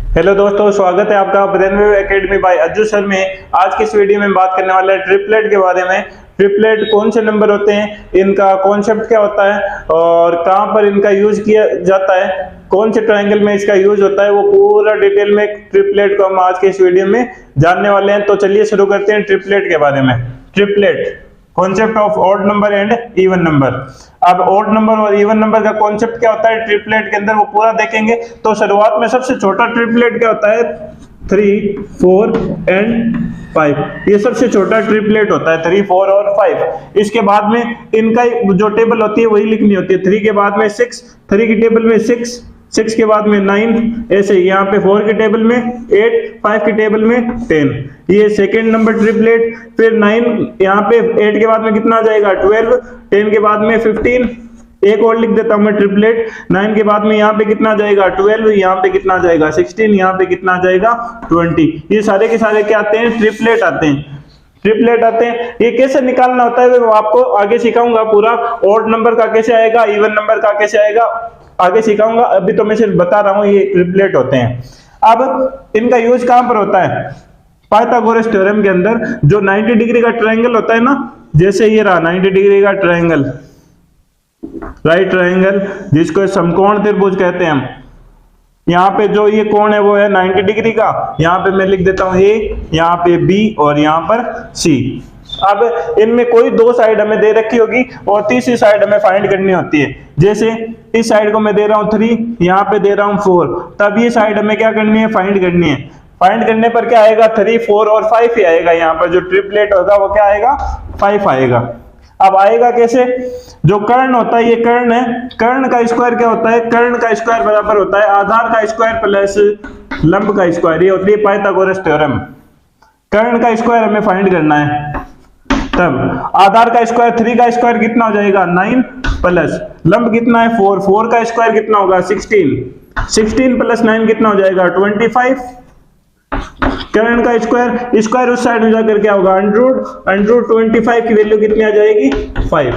Hello दोस्तों, स्वागत है आपका brainwave academy by Ajju sir में। आज की इस वीडियो में बात करने वाले हैं ट्रिपलेट के बारे में। ट्रिपलेट कौन से नंबर होते हैं, इनका कॉन्सेप्ट क्या होता है और कहां पर इनका यूज किया जाता है, कौन से ट्रायंगल में इसका यूज होता है, वो पूरा डिटेल में ट्रिपलेट को हम आज के इस वीडियो में जानने वाले हैं। तो चलिए शुरू करते हैं ट्रिपलेट के बारे में। Triplet concept of odd number and even number. अब ऑड नंबर और इवन नंबर का कॉन्सेप्ट क्या होता है ट्रिपलेट के अंदर, वो पूरा देखेंगे। तो शुरुआत में सबसे छोटा ट्रिपलेट क्या होता है, 3, 4 एंड 5। ये सबसे छोटा ट्रिपलेट होता है, 3, 4 और 5। इसके बाद में इनका जो टेबल होती है वही लिखनी होती है। 3 के बाद में 6, 3 की टेबल में 6, 6 के बाद में 9, ऐसे यहाँ पे 4 के टेबल में 8, 5 के टेबल में 10। ये सेकेंड नंबर ट्रिपलेट। फिर 9 यहाँ पे 8 के बाद में कितना आ जाएगा 12, 10 के बाद में 15। एक और लिख देता हूं मैं ट्रिपलेट। 9 के बाद में यहाँ पे कितना आ जाएगा 12, यहाँ पे कितना आ जाएगा 16, यहाँ पे कितना आ जाएगा 20। ये सारे के सारे क्या आते हैं, ट्रिपलेट आते हैं। ट्रिपलेट आते हैं। ये कैसे निकालना होता है वो आपको आगे सिखाऊंगा। पूरा ऑड नंबर का कैसे आएगा, इवन नंबर का कैसे आएगा, आगे सिखाऊंगा। अभी तो मैं सिर्फ बता रहा हूं ये ट्रिपलेट होते हैं। अब इनका यूज कहां पर होता है, पाइथागोरस थ्योरम के अंदर। जो 90 डिग्री का ट्रायंगल होता है ना, जैसे ये रहा 90 डिग्री का ट्रायंगल, राइट ट्रायंगल, जिसको समकोण त्रिभुज कहते हैं हम। यहाँ पे जो ये कोण है वो है 90 डिग्री का। यहाँ पे मैं लिख देता हूं ए, यहाँ पे बी और यहाँ पर सी। अब इनमें कोई दो साइड हमें दे रखी होगी और तीसरी साइड हमें फाइंड करनी होती है। जैसे इस साइड को मैं दे रहा हूं 3, यहाँ पे दे रहा हूं 4, तब ये साइड हमें क्या करनी है, फाइंड करनी है। फाइंड करने पर क्या आएगा, 3, 4 और 5 ही आएगा। यहाँ पर जो ट्रिपलेट होगा वो क्या आएगा, 5 आएगा। अब आएगा कैसे, जो कर्ण होता है, ये कर्ण है, कर्ण का स्क्वायर क्या होता है, कर्ण का स्क्वायर बराबर होता है आधार का स्क्वायर प्लस लंब का स्क्वायर। ये होती है पाइथागोरस थ्योरम। कर्ण का स्क्वायर हमें फाइंड करना है। तब आधार का स्क्वायर, 3 का स्क्वायर कितना हो जाएगा 9 प्लस लंब कितना है 4, 4 का स्क्वायर कितना होगा 16, 16 प्लस 9 कितना हो जाएगा 25। कर्ण का स्क्वायर, स्क्वायर उस साइड में जाकर क्या होगा अंडर रूट 25 की वैल्यू कितनी आ जाएगी 5।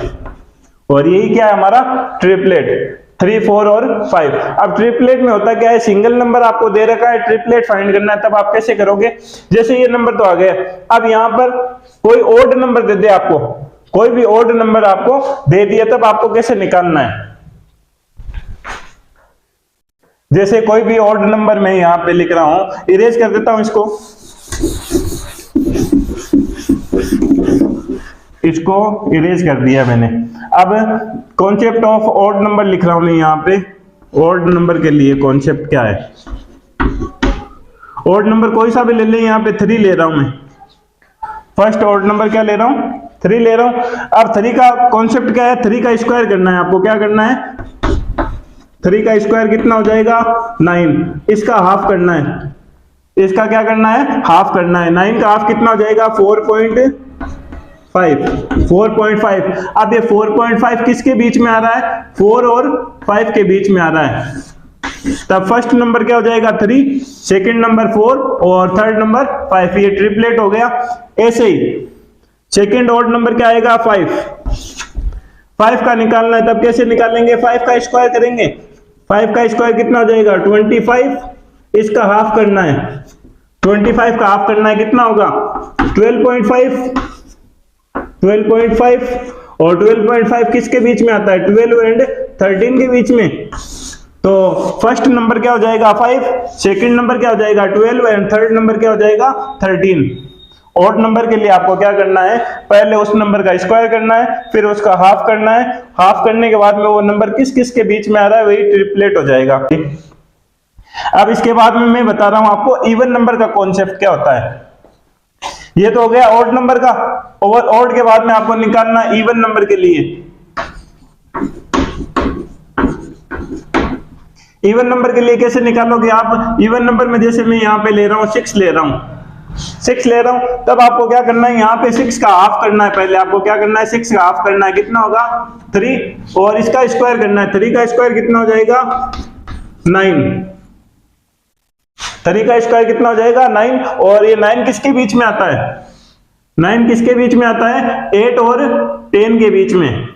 और यही क्या है हमारा ट्रिपलेट, 3, 4 और 5। अब ट्रिपलेट में होता क्या है, सिंगल नंबर आपको दे रखा है, ट्रिपलेट फाइंड करना है, तब आप कैसे करोगे। जैसे ये नंबर तो आ गया, अब यहां पर कोई ओड नंबर दे दे आपको, कोई भी ओड नंबर आपको दे दिया, तब आपको कैसे निकालना है। जैसे कोई भी ऑड नंबर मैं यहां पे लिख रहा हूं, इरेज कर देता हूं इसको इरेज कर दिया मैंने। अब कॉन्सेप्ट ऑफ ऑड नंबर लिख रहा हूं मैं यहां पे। ऑड नंबर के लिए कॉन्सेप्ट क्या है, ऑड नंबर कोई सा भी ले ले, यहां पे 3 ले रहा हूं मैं। फर्स्ट ऑड नंबर क्या ले रहा हूं, 3 ले रहा हूं। अब 3 का कॉन्सेप्ट क्या है, 3 का स्क्वायर करना है आपको। क्या करना है, 3 का स्क्वायर कितना हो जाएगा 9, इसका हाफ करना है, इसका क्या करना है, हाफ करना है। 9 का हाफ कितना हो जाएगा 4.5, 4.5। अब ये 4.5 किसके बीच में आ रहा है, 4 और 5 के बीच में आ रहा है। तब फर्स्ट नंबर क्या हो जाएगा 3, सेकंड नंबर 4 और थर्ड नंबर 5। ये ट्रिपलेट हो गया। ऐसे ही सेकंड ऑड नंबर क्या आएगा 5 का निकालना है, तब कैसे निकालेंगे, 5 का स्क्वायर करेंगे। 5 का स्क्वायर कितना हो जाएगा 25, इसका हाफ करना है, 25 का हाफ करना है, कितना होगा 12.5, 12.5। और 12.5 किसके बीच में आता है, 12 एंड 13 के बीच में। तो फर्स्ट नंबर क्या हो जाएगा 5, सेकंड नंबर क्या हो जाएगा 12 एंड थर्ड नंबर क्या हो जाएगा 13। ऑड नंबर के लिए आपको क्या करना है, पहले उस नंबर का स्क्वायर करना है, फिर उसका हाफ करना है। हाफ करने के बाद में वो नंबर किस किस के बीच में आ रहा है, वही ट्रिपलेट हो जाएगा। अब इसके बाद में मैं बता रहा हूं आपको इवन नंबर का कॉन्सेप्ट क्या होता है। ये तो हो गया ऑड नंबर का। और ऑड के बाद में आपको निकालना इवन नंबर के लिए। इवन नंबर के लिए कैसे निकालोगे आप, इवन नंबर में जैसे मैं यहां पे ले रहा हूं 6 ले रहा हूं, 6 ले रहा हूं, तब आपको क्या करना है, यहाँ पे 6 का हाफ करना है। पहले आपको क्या करना है, 6 का हाफ करना है, कितना होगा 3, और इसका स्क्वायर करना है। 3 का स्क्वायर कितना हो जाएगा 9, 3 का स्क्वायर कितना हो जाएगा 9। और ये 9 किसके बीच में आता है, 9 किसके बीच में आता है, 8 और 10 के बीच में।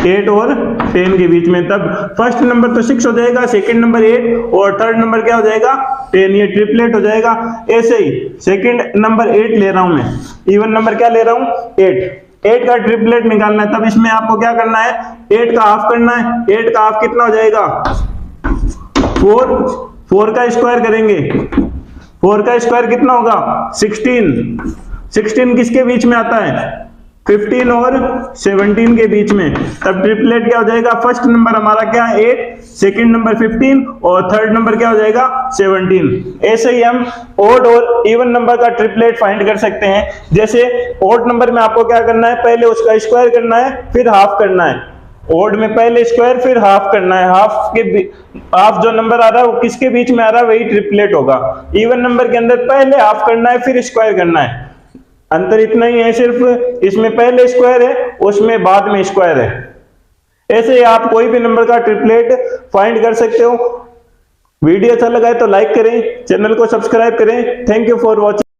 8 और 10 के बीच में, तब फर्स्ट नंबर तो 6 हो जाएगा, सेकंड नंबर 8 और थर्ड नंबर क्या हो जाएगा 10, ये ट्रिपलेट हो जाएगा। ऐसे ही सेकंड नंबर 8 ले रहा हूं मैं, इवन नंबर क्या ले रहा हूं 8 का ट्रिपलेट निकालना है, तब इसमें आपको क्या करना है 8 का हाफ करना है। 8 का हाफ कितना हो जाएगा 4 का स्क्वायर करेंगे, 4 का स्क्वायर कितना होगा 16 किसके बीच में आता है 15 और 17 के बीच में, तब ट्रिपलेट क्या हो जाएगा फर्स्ट नंबर हमारा क्या है 8, सेकंड नंबर 15 और थर्ड नंबर क्या हो जाएगा 17। ऐसे ही हम ओड और इवन नंबर का ट्रिपलेट फाइंड कर सकते हैं। जैसे ओड नंबर में आपको क्या करना है, पहले उसका स्क्वायर करना है फिर हाफ करना है। ओड में पहले स्क्वायर फिर हाफ करना है, हाफ जो नंबर आ रहा है वो किसके बीच में आ रहा है वही ट्रिपलेट होगा। इवन नंबर के अंदर पहले हाफ करना है फिर स्क्वायर करना है, अंतर इतना ही है, सिर्फ इसमें पहले स्क्वायर है उसमें बाद में स्क्वायर है। ऐसे ही आप कोई भी नंबर का ट्रिपलेट फाइंड कर सकते हो। वीडियो अच्छा लगा है तो लाइक करें, चैनल को सब्सक्राइब करें। Thank you for watching.